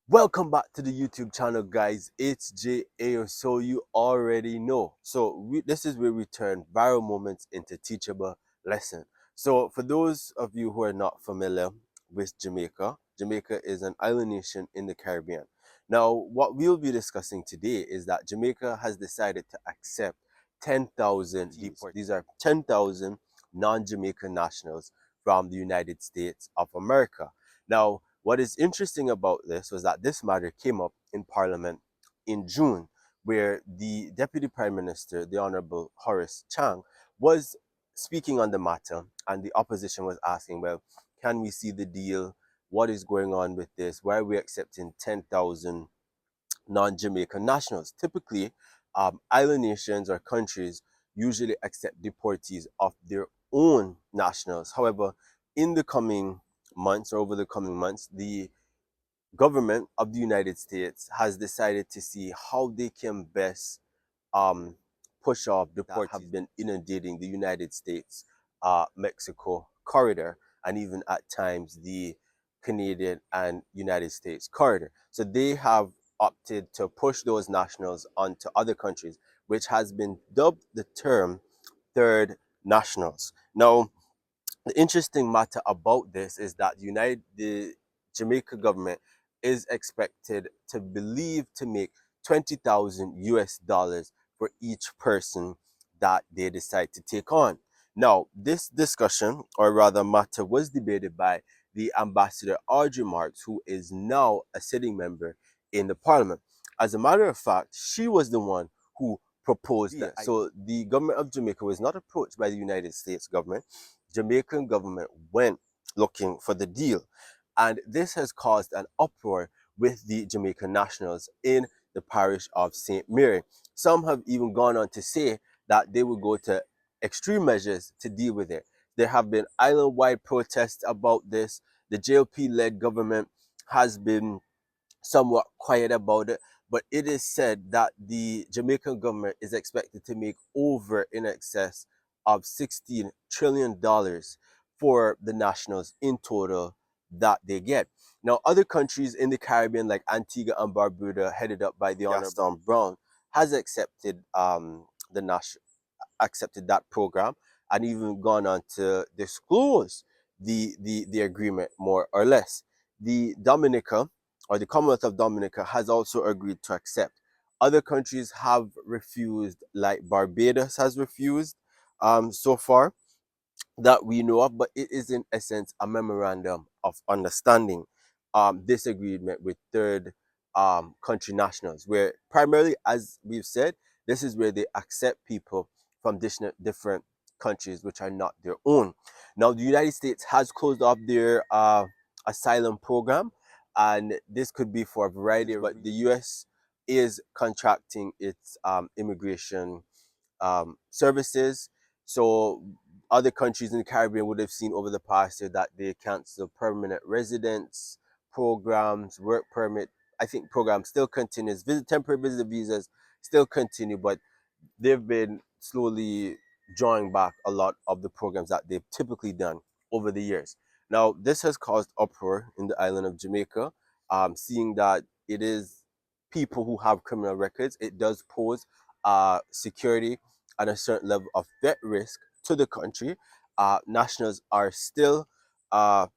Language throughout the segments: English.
Welcome back to the YouTube channel, guys. It's Jay Ayyo, so you already know. This is where we turn viral moments into teachable lesson. So for those of you who are not familiar with Jamaica, Jamaica is an island nation in the Caribbean. Now, what we'll be discussing today is that Jamaica has decided to accept 10,000 deportees. These are 10,000 non-Jamaican nationals from the United States of America. Now, what is interesting about this was that this matter came up in Parliament in June, where the Deputy Prime Minister, the Honorable Horace Chang, was speaking on the matter, and the opposition was asking, well, can we see the deal? What is going on with this? Why are we accepting 10,000 non-Jamaican nationals? Typically, island nations or countries usually accept deportees of their own nationals. However, in the coming months or over the coming months, the government of the United States has decided to see how they can best um, push off deportees that have been inundating the United States Mexico corridor, and even at times the Canadian and United States corridor. So they have opted to push those nationals onto other countries, which has been dubbed the term third nationals. Now, the interesting matter about this is that the Jamaica government is expected to believe to make 20,000 US dollars for each person that they decide to take on. Now, this discussion, or rather matter, was debated by the Ambassador Audrey Marks, who is now a sitting member in the parliament. As a matter of fact, she was the one who proposed that. So the government of Jamaica was not approached by the United States government. Jamaican government went looking for the deal. And this has caused an uproar with the Jamaican nationals in the parish of St. Mary. Some have even gone on to say that they will go to extreme measures to deal with it. There have been island-wide protests about this. The JLP-led government has been somewhat quiet about it, but it is said that the Jamaican government is expected to make over in excess of $16 trillion for the nationals in total that they get. Now, other countries in the Caribbean, like Antigua and Barbuda, headed up by the Honorable Gaston Brown, has accepted that program and even gone on to disclose the agreement more or less. The Dominica, or the Commonwealth of Dominica, has also agreed to accept. Other countries have refused, like Barbados has refused so far that we know of, but it is in essence a memorandum of understanding, this agreement with third country nationals, where primarily, as we've said, this is where they accept people from different countries which are not their own. Now, the United States has closed off their asylum program, and this could be for a variety of, but the US is contracting its immigration services. So other countries in the Caribbean would have seen over the past year that they cancel permanent residence programs, work permit. I think programs still continues. Temporary visitor visas still continue, but they've been slowly drawing back a lot of the programs that they've typically done over the years. Now, this has caused uproar in the island of Jamaica, seeing that it is people who have criminal records. It does pose security and a certain level of threat risk to the country. Nationals are still uh,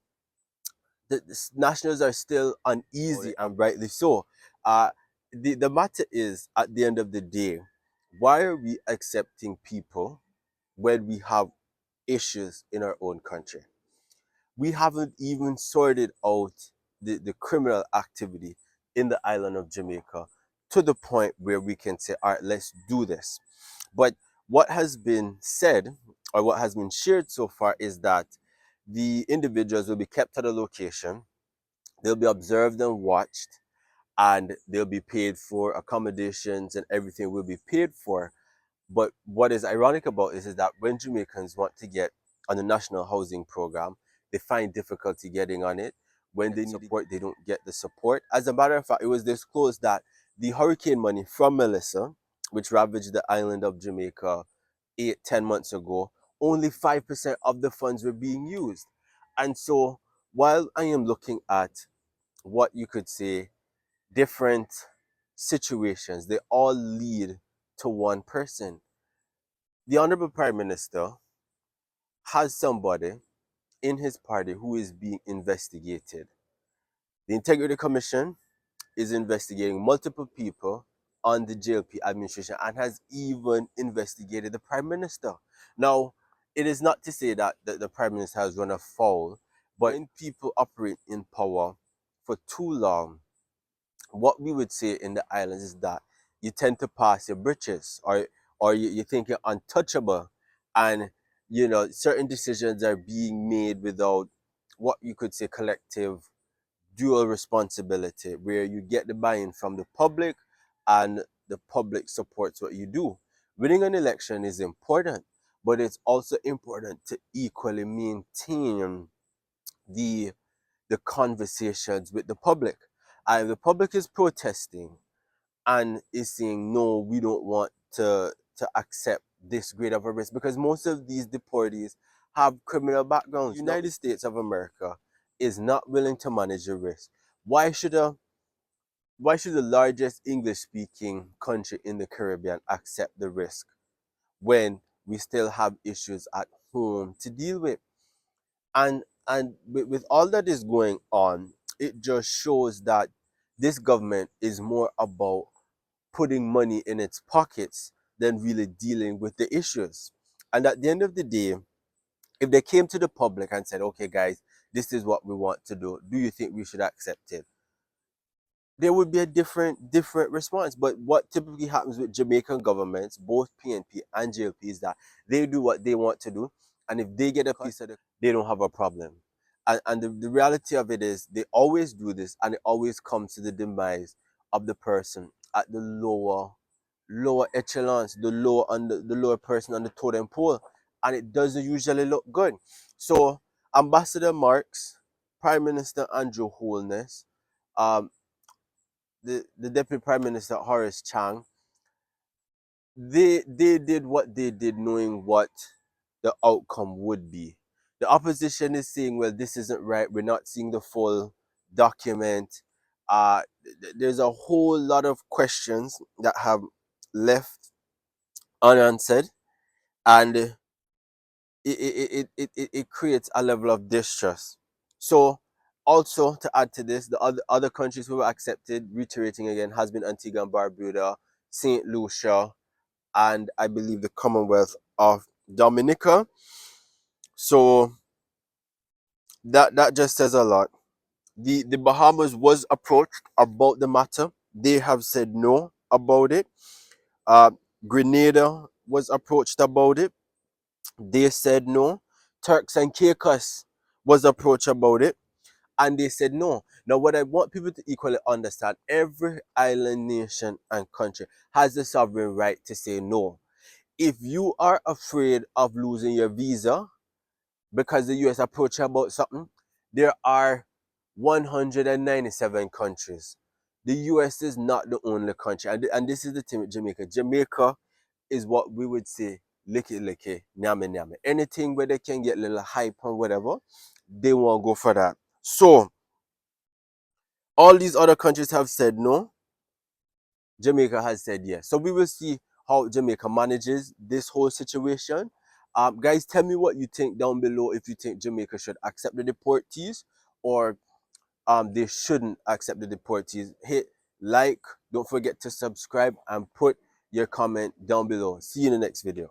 the nationals are still uneasy, and rightly so. Uh, the matter is, at the end of the day, why are we accepting people when we have issues in our own country? We haven't even sorted out the criminal activity in the island of Jamaica to the point where we can say, all right, let's do this. But what has been said, or what has been shared so far, is that the individuals will be kept at a location, they'll be observed and watched, and they'll be paid for accommodations, and everything will be paid for. But what is ironic about this is that when Jamaicans want to get on the national housing program, they find difficulty getting on it. When they need support, they don't get the support. As a matter of fact, it was disclosed that the hurricane money from Melissa, which ravaged the island of Jamaica 8, 10 months ago, only 5% of the funds were being used. And so while I am looking at what you could say different situations, they all lead to one person. The Honorable Prime Minister has somebody in his party who is being investigated. The Integrity Commission is investigating multiple people on the JLP administration and has even investigated the Prime Minister. Now, it is not to say that the Prime Minister has run afoul, but when people operate in power for too long, what we would say in the islands is that you tend to pass your britches, or you think you're untouchable, and certain decisions are being made without what you could say collective dual responsibility, where you get the buy-in from the public and the public supports what you do. Winning an election is important, but it's also important to equally maintain the the conversations with the public. And the public is protesting and is saying, no, we don't want to accept this great of a risk, because most of these deportees have criminal backgrounds. The United States of America is not willing to manage the risk. Why should a why should the largest English speaking country in the Caribbean accept the risk when we still have issues at home to deal with? And with all that is going on, it just shows that this government is more about putting money in its pockets than really dealing with the issues. And at the end of the day, if they came to the public and said, okay, guys, this is what we want to do you think we should accept it? There would be a different response. But what typically happens with Jamaican governments, both PNP and JLP, is that they do what they want to do, and if they get a piece of they don't have a problem. And the reality of it is they always do this, and it always comes to the demise of the person at the lower echelons, the lower person on the totem pole, and it doesn't usually look good. So Ambassador Marks, Prime Minister Andrew Holness, um, the Deputy Prime Minister Horace Chang, they did what they did knowing what the outcome would be. The opposition is saying, well, this isn't right, we're not seeing the full document. There's a whole lot of questions that have left unanswered, and it creates a level of distrust. So also, to add to this, the other countries who were accepted, reiterating again, has been Antigua and Barbuda, St. Lucia, and I believe the Commonwealth of Dominica. So that just says a lot. The Bahamas was approached about the matter. They have said no about it. Uh, Grenada was approached about it. They said no. Turks and Caicos was approached about it, and they said no. Now, what I want people to equally understand, every island nation and country has the sovereign right to say no. If you are afraid of losing your visa because the US approach you about something, there are 197 countries. The US is not the only country. And this is the thing with Jamaica. Jamaica is what we would say licky licky, nyame nyame. Anything where they can get a little hype or whatever, they won't go for that. So all these other countries have said no. Jamaica has said yes. So we will see how Jamaica manages this whole situation. Guys, tell me what you think down below, if you think Jamaica should accept the deportees, or they shouldn't accept the deportees. Hit like, don't forget to subscribe, and put your comment down below. See you in the next video.